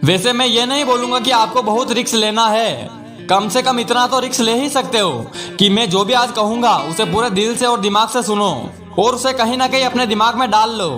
वैसे मैं ये नहीं बोलूंगा कि आपको बहुत रिस्क लेना है, कम से कम इतना तो रिस्क ले ही सकते हो कि मैं जो भी आज कहूंगा उसे पूरे दिल से और दिमाग से सुनो और उसे कहीं ना कहीं अपने दिमाग में डाल लो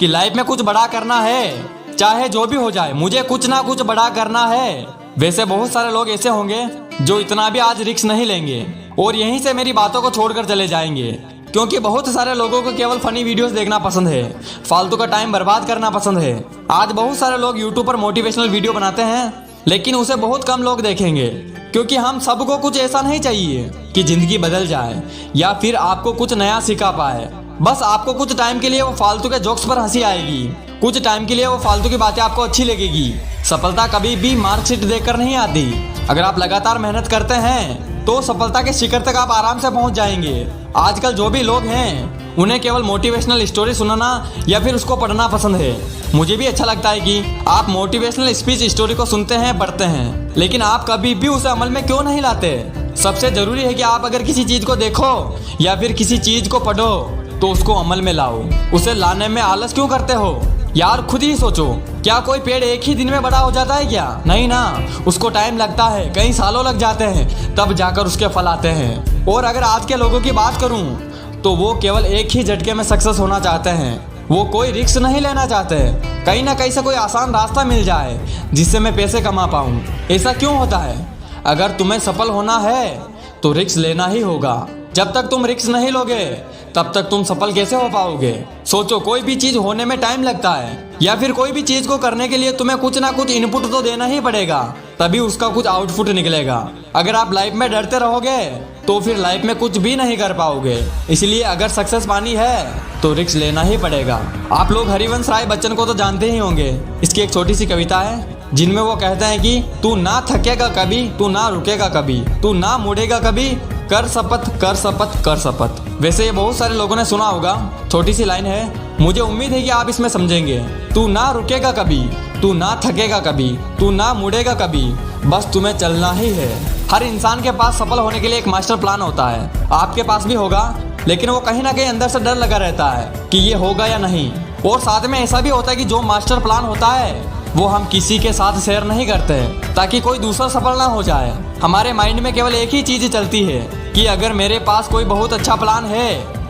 कि लाइफ में कुछ बड़ा करना है, चाहे जो भी हो जाए मुझे कुछ ना कुछ बड़ा करना है। वैसे बहुत सारे लोग ऐसे होंगे जो इतना भी आज रिस्क नहीं लेंगे और यहीं से मेरी बातों को छोड़कर चले जाएंगे, क्योंकि बहुत सारे लोगों को केवल फनी वीडियोस देखना पसंद है, फालतू का टाइम बर्बाद करना पसंद है। आज बहुत सारे लोग यूट्यूब पर मोटिवेशनल वीडियो बनाते हैं, लेकिन उसे बहुत कम लोग देखेंगे, क्योंकि हम सबको कुछ ऐसा नहीं चाहिए कि जिंदगी बदल जाए या फिर आपको कुछ नया सिखा पाए। बस आपको कुछ टाइम के लिए वो फालतू के जोक्स पर हंसी आएगी, कुछ टाइम के लिए वो फालतू की बातें आपको अच्छी लगेगी। सफलता कभी भी मार्कशीट देखकर नहीं आती। अगर आप लगातार मेहनत करते हैं तो सफलता के शिखर तक आप आराम से पहुंच जाएंगे। आजकल जो भी लोग हैं उन्हें केवल मोटिवेशनल स्टोरी सुनना या फिर उसको पढ़ना पसंद है। मुझे भी अच्छा लगता है कि आप मोटिवेशनल स्पीच स्टोरी को सुनते हैं, पढ़ते हैं, लेकिन आप कभी भी उसे अमल में क्यों नहीं लाते? सबसे जरूरी है कि आप अगर किसी चीज को देखो या फिर किसी चीज को पढ़ो तो उसको अमल में लाओ। उसे लाने में आलस क्यों करते हो यार? खुद ही सोचो, क्या कोई पेड़ एक ही दिन में बड़ा हो जाता है क्या? नहीं ना, उसको टाइम लगता है, कई सालों लग जाते हैं, तब जाकर उसके फल आते हैं। और अगर आज के लोगों की बात करूं तो वो केवल एक ही झटके में सक्सेस होना चाहते हैं। वो कोई रिस्क नहीं लेना चाहते। कहीं ना कहीं से कोई आसान रास्ता मिल जाए जिससे मैं पैसे कमा पाऊं। ऐसा क्यों होता है? अगर तुम्हें सफल होना है तो रिस्क लेना ही होगा। जब तक तुम रिस्क नहीं लोगे तब तक तुम सफल कैसे हो पाओगे? सोचो, कोई भी चीज होने में टाइम लगता है या फिर कोई भी चीज को करने के लिए तुम्हें कुछ ना कुछ इनपुट तो देना ही पड़ेगा, तभी उसका कुछ आउटपुट निकलेगा। अगर आप लाइफ में डरते रहोगे तो फिर लाइफ में कुछ भी नहीं कर पाओगे। इसलिए अगर सक्सेस पानी है तो रिस्क लेना ही पड़ेगा। आप लोग हरिवंश राय बच्चन को तो जानते ही होंगे। इसकी एक छोटी सी कविता है जिनमें वो कहते हैं कि तू ना थकेगा कभी, तू ना रुकेगा कभी, तू ना मुड़ेगा कभी, कर शपथ कर शपथ कर शपथ। वैसे ये बहुत सारे लोगों ने सुना होगा। छोटी सी लाइन है, मुझे उम्मीद है कि आप इसमें समझेंगे। तू ना रुकेगा कभी, तू ना थकेगा कभी, तू ना मुड़ेगा कभी, बस तुम्हें चलना ही है। हर इंसान के पास सफल होने के लिए एक मास्टर प्लान होता है। आपके पास भी होगा, लेकिन वो कहीं ना कहीं अंदर से डर लगा रहता है कि ये होगा या नहीं। और साथ में ऐसा भी होता है कि जो मास्टर प्लान होता है वो हम किसी के साथ शेयर नहीं करते ताकि कोई दूसरा सफल ना हो जाए। हमारे माइंड में केवल एक ही चीज चलती है कि अगर मेरे पास कोई बहुत अच्छा प्लान है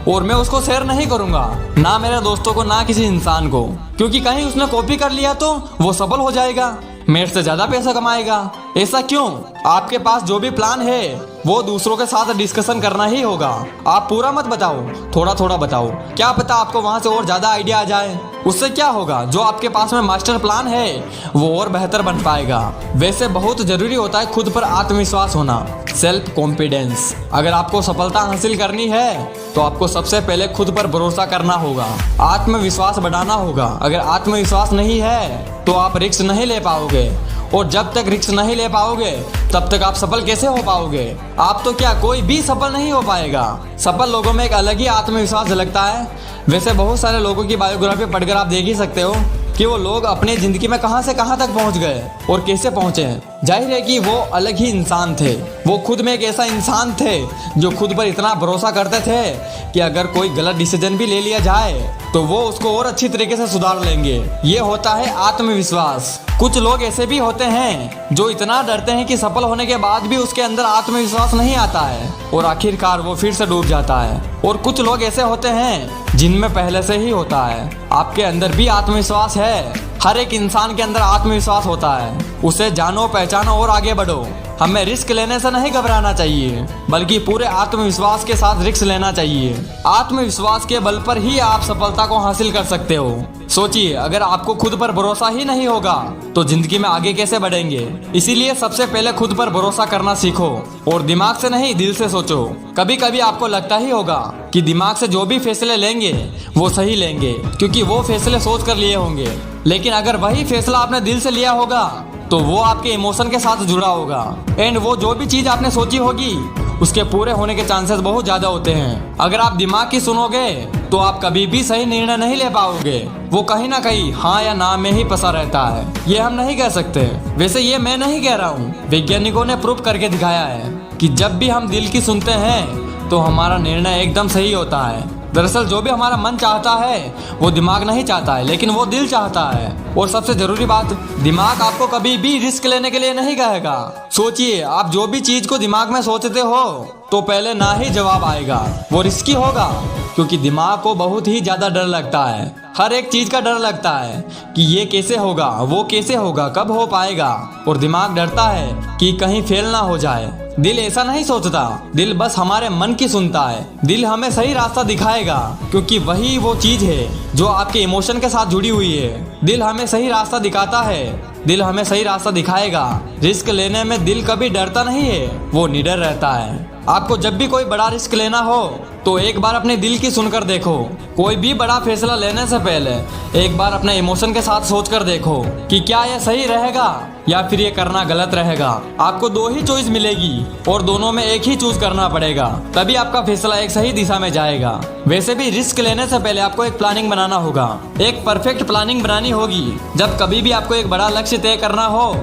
और मैं उसको शेयर नहीं करूंगा, ना मेरे दोस्तों को ना किसी इंसान को, क्योंकि कहीं उसने कॉपी कर लिया तो वो सफल हो जाएगा, मेरे से ज्यादा पैसा कमाएगा। ऐसा क्यों? आपके पास जो भी प्लान है वो दूसरों के साथ डिस्कशन करना ही होगा। आप पूरा मत बताओ, थोड़ा थोड़ा बताओ। क्या पता आपको वहां से और ज्यादा आइडिया आ जाए। उससे क्या होगा, जो आपके पास में मास्टर प्लान है वो और बेहतर बन पाएगा। वैसे बहुत जरूरी होता है खुद पर आत्मविश्वास होना, सेल्फ कॉन्फिडेंस। अगर आपको सफलता हासिल करनी है तो आपको सबसे पहले खुद पर भरोसा करना होगा, आत्मविश्वास बढ़ाना होगा। अगर आत्मविश्वास नहीं है तो आप रिस्क नहीं ले पाओगे, और जब तक रिस्क नहीं ले पाओगे तब तक आप सफल कैसे हो पाओगे? आप तो क्या, कोई भी सफल नहीं हो पाएगा। सफल लोगों में एक अलग ही आत्मविश्वास झलकता है। वैसे बहुत सारे लोगों की बायोग्राफी पढ़कर आप देख ही सकते हो कि वो लोग अपनी जिंदगी में कहां से कहां तक पहुंच गए और कैसे पहुंचे। जाहिर है कि वो अलग ही इंसान थे। वो खुद में एक ऐसा इंसान थे जो खुद पर इतना भरोसा करते थे कि अगर कोई गलत डिसीजन भी ले लिया जाए तो वो उसको और अच्छी तरीके से सुधार लेंगे। ये होता है आत्मविश्वास। कुछ लोग ऐसे भी होते हैं जो इतना डरते हैं कि सफल होने के बाद भी उसके अंदर आत्मविश्वास नहीं आता है और आखिरकार वो फिर से डूब जाता है। और कुछ लोग ऐसे होते हैं जिनमें पहले से ही होता है। आपके अंदर भी आत्मविश्वास है। हर एक इंसान के अंदर आत्मविश्वास होता है। उसे जानो, पहचानो और आगे बढ़ो। हमें रिस्क लेने से नहीं घबराना चाहिए, बल्कि पूरे आत्मविश्वास के साथ रिस्क लेना चाहिए। आत्मविश्वास के बल पर ही आप सफलता को हासिल कर सकते हो। सोचिए, अगर आपको खुद पर भरोसा ही नहीं होगा तो जिंदगी में आगे कैसे बढ़ेंगे? इसीलिए सबसे पहले खुद पर भरोसा करना सीखो और दिमाग से नहीं, दिल से सोचो। कभी कभी आपको लगता ही होगा कि दिमाग से जो भी फैसले लेंगे वो सही लेंगे, क्योंकि वो फैसले सोच कर लिए होंगे। लेकिन अगर वही फैसला आपने दिल से लिया होगा तो वो आपके इमोशन के साथ जुड़ा होगा, एंड वो जो भी चीज आपने सोची होगी उसके पूरे होने के चांसेस बहुत ज्यादा होते हैं। अगर आप दिमाग की सुनोगे तो आप कभी भी सही निर्णय नहीं ले पाओगे। वो कहीं ना कहीं हाँ या ना में ही फंसा रहता है। ये हम नहीं कह सकते। वैसे ये मैं नहीं कह रहा हूँ, वैज्ञानिकों ने प्रूव करके दिखाया है कि जब भी हम दिल की सुनते हैं तो हमारा निर्णय एकदम सही होता है। दरअसल जो भी हमारा मन चाहता है वो दिमाग नहीं चाहता है, लेकिन वो दिल चाहता है। और सबसे जरूरी बात, दिमाग आपको कभी भी रिस्क लेने के लिए नहीं कहेगा। सोचिए, आप जो भी चीज को दिमाग में सोचते हो तो पहले ना ही जवाब आएगा, वो रिस्की होगा। क्योंकि दिमाग को बहुत ही ज्यादा डर लगता है, हर एक चीज का डर लगता है कि ये कैसे होगा, वो कैसे होगा, कब हो पाएगा। और दिमाग डरता है कि कहीं फेल ना हो जाए। दिल ऐसा नहीं सोचता, दिल बस हमारे मन की सुनता है। दिल हमें सही रास्ता दिखाएगा, क्योंकि वही वो चीज है जो आपके इमोशन के साथ जुड़ी हुई है। दिल हमें सही रास्ता दिखाता है, दिल हमें सही रास्ता दिखाएगा। रिस्क लेने में दिल कभी डरता नहीं है, वो निडर रहता है। आपको जब भी कोई बड़ा रिस्क लेना हो तो एक बार अपने दिल की सुनकर देखो। कोई भी बड़ा फैसला लेने से पहले एक बार अपने इमोशन के साथ सोचकर देखो कि क्या यह सही रहेगा या फिर ये करना गलत रहेगा। आपको दो ही चॉइस मिलेगी और दोनों में एक ही चूज करना पड़ेगा, तभी आपका फैसला एक सही दिशा में जाएगा। वैसे भी रिस्क लेने से पहले आपको एक प्लानिंग बनाना होगा, एक परफेक्ट प्लानिंग बनानी होगी। जब कभी भी आपको एक बड़ा लक्ष्य तय करना हो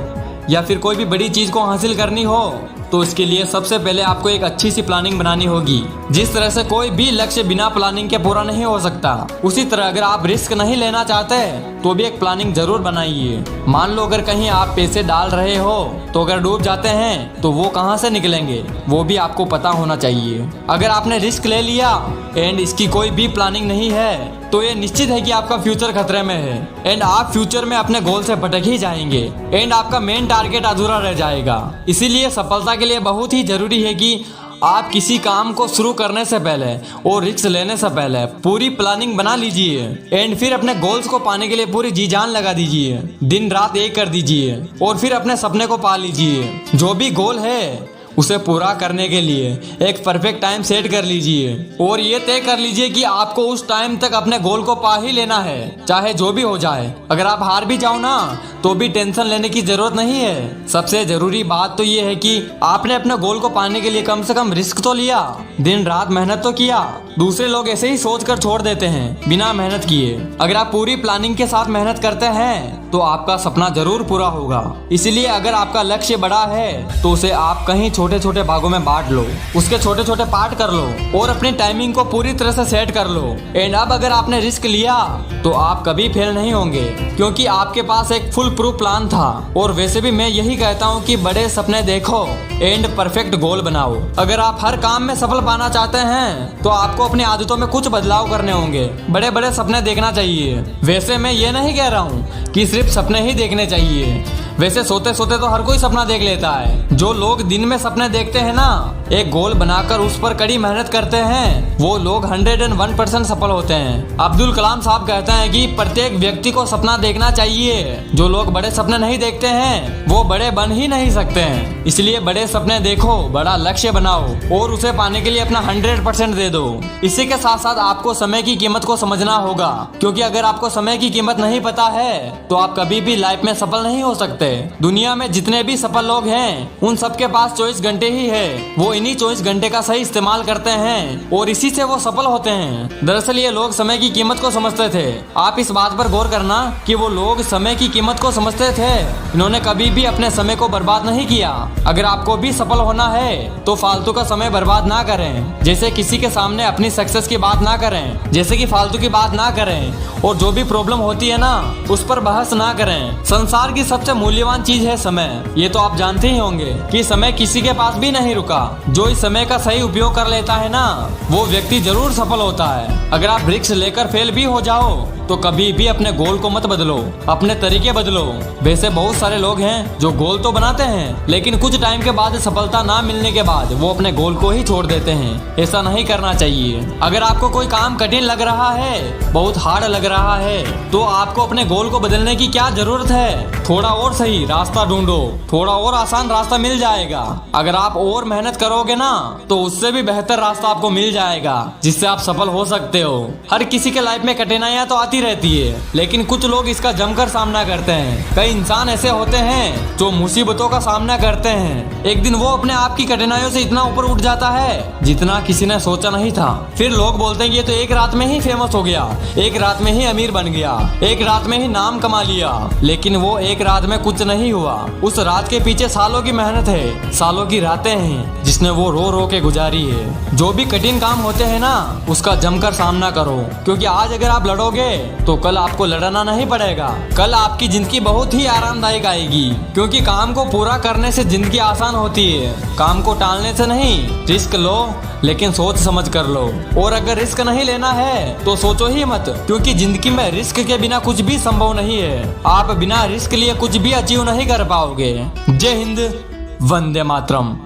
या फिर कोई भी बड़ी चीज को हासिल करनी हो तो इसके लिए सबसे पहले आपको एक अच्छी सी प्लानिंग बनानी होगी। जिस तरह से कोई भी लक्ष्य बिना प्लानिंग के पूरा नहीं हो सकता, उसी तरह अगर आप रिस्क नहीं लेना चाहते तो भी एक प्लानिंग जरूर बनाइए। मान लो अगर कहीं आप पैसे डाल रहे हो तो अगर डूब जाते हैं तो वो कहां से निकलेंगे, वो भी आपको पता होना चाहिए। अगर आपने रिस्क ले लिया एंड इसकी कोई भी प्लानिंग नहीं है तो ये निश्चित है कि आपका फ्यूचर खतरे में है एंड आप फ्यूचर में अपने गोल से भटक ही जाएंगे एंड आपका मेन टारगेट अधूरा रह जाएगा। इसीलिए सफलता के लिए बहुत ही जरूरी है कि आप किसी काम को शुरू करने से पहले और रिस्क लेने से पहले पूरी प्लानिंग बना लीजिए एंड फिर अपने गोल्स को पाने के लिए पूरी जी जान लगा दीजिए, दिन रात एक कर दीजिए और फिर अपने सपने को पा लीजिए। जो भी गोल है उसे पूरा करने के लिए एक परफेक्ट टाइम सेट कर लीजिए और ये तय कर लीजिए कि आपको उस टाइम तक अपने गोल को पा ही लेना है, चाहे जो भी हो जाए। अगर आप हार भी जाओ ना तो भी टेंशन लेने की जरूरत नहीं है। सबसे जरूरी बात तो ये है कि आपने अपने गोल को पाने के लिए कम से कम रिस्क तो लिया, दिन रात मेहनत तो किया। दूसरे लोग ऐसे ही सोच कर छोड़ देते हैं बिना मेहनत किए। अगर आप पूरी प्लानिंग के साथ मेहनत करते हैं तो आपका सपना जरूर पूरा होगा। इसलिए अगर आपका लक्ष्य बड़ा है तो उसे आप कहीं छोटे छोटे भागों में बांट लो, उसके छोटे छोटे पार्ट कर लो और अपनी टाइमिंग को पूरी तरह से सेट कर लो। एंड अब अगर आपने रिस्क लिया तो आप कभी फेल नहीं होंगे, क्योंकि आपके पास एक फुल प्रूफ प्लान था। और वैसे भी मैं यही कहता हूँ कि बड़े सपने देखो एंड परफेक्ट गोल बनाओ। अगर आप हर काम में सफल पाना चाहते हैं तो आपको अपनी आदतों में कुछ बदलाव करने होंगे, बड़े बड़े सपने देखना चाहिए। वैसे मैं ये नहीं कह रहा हूँ कि सिर्फ सपने ही देखने चाहिए, वैसे सोते सोते तो हर कोई सपना देख लेता है। जो लोग दिन में सपने देखते हैं ना, एक गोल बनाकर उस पर कड़ी मेहनत करते हैं, वो लोग 101% सफल होते हैं। अब्दुल कलाम साहब कहते हैं कि प्रत्येक व्यक्ति को सपना देखना चाहिए। जो लोग बड़े सपने नहीं देखते हैं वो बड़े बन ही नहीं सकते हैं। इसलिए बड़े सपने देखो, बड़ा लक्ष्य बनाओ और उसे पाने के लिए अपना 100% दे दो। इसी के साथ साथ आपको समय की कीमत को समझना होगा, क्योंकि अगर आपको समय की कीमत नहीं पता है तो आप कभी भी लाइफ में सफल नहीं हो सकते। दुनिया में जितने भी सफल लोग हैं उन सबके पास 24 घंटे ही है। वो इन्हीं 24 घंटे का सही इस्तेमाल करते हैं और इसी से वो सफल होते हैं। दरअसल ये लोग समय की कीमत को समझते थे। आप इस बात पर गौर करना कि वो लोग समय की कीमत को समझते थे। इन्होंने कभी भी अपने समय को बर्बाद नहीं किया। अगर आपको भी सफल होना है तो फालतू का समय बर्बाद ना करें। जैसे किसी के सामने अपनी सक्सेस की बात ना करें, जैसे कि फालतू की बात ना करें और जो भी प्रॉब्लम होती है ना उस पर बहस ना करें। संसार की सबसे मूल्यवान चीज है समय। ये तो आप जानते ही होंगे कि समय किसी के पास भी नहीं रुका। जो इस समय का सही उपयोग कर लेता है ना वो व्यक्ति जरूर सफल होता है। अगर आप रिस्क लेकर फेल भी हो जाओ तो कभी भी अपने गोल को मत बदलो, अपने तरीके बदलो। वैसे बहुत सारे लोग हैं जो गोल तो बनाते हैं लेकिन कुछ टाइम के बाद सफलता ना मिलने के बाद वो अपने गोल को ही छोड़ देते हैं। ऐसा नहीं करना चाहिए। अगर आपको कोई काम कठिन लग रहा है, बहुत हार्ड लग रहा है, तो आपको अपने गोल को बदलने की क्या जरूरत है। थोड़ा और सही रास्ता ढूंढो, थोड़ा और आसान रास्ता मिल जाएगा। अगर आप और मेहनत करोगे ना तो उससे भी बेहतर रास्ता आपको मिल जाएगा जिससे आप सफल हो सकते हो। हर किसी के लाइफ में कठिनाइयां तो आती रहती है, लेकिन कुछ लोग इसका जमकर सामना करते हैं। कई इंसान ऐसे होते हैं जो मुसीबतों का सामना करते हैं। एक दिन वो अपने आप की कठिनाइयों से इतना ऊपर उठ जाता है जितना किसी ने सोचा नहीं था। फिर लोग बोलते हैं कि ये तो एक रात में ही फेमस हो गया, एक रात में ही अमीर बन गया, एक रात में ही नाम कमा लिया। लेकिन वो एक रात में कुछ नहीं हुआ। उस रात के पीछे सालों की मेहनत है, सालों की रातें हैं जिसने वो रो रो के गुजारी है। जो भी कठिन काम होते हैं ना, उसका जमकर सामना करो, क्योंकि आज अगर आप लड़ोगे तो कल आपको लड़ना नहीं पड़ेगा। कल आपकी जिंदगी बहुत ही आरामदायक आएगी, क्योंकि काम को पूरा करने से जिंदगी आसान होती है। काम को टालने से नहीं, रिस्क लो लेकिन सोच समझ कर लो। और अगर रिस्क नहीं लेना है तो सोचो ही मत, क्योंकि जिंदगी में रिस्क के बिना कुछ भी संभव नहीं है। आप बिना रिस्क लिए कुछ भी अचीव नहीं कर पाओगे। जय हिंद, वंदे मातरम।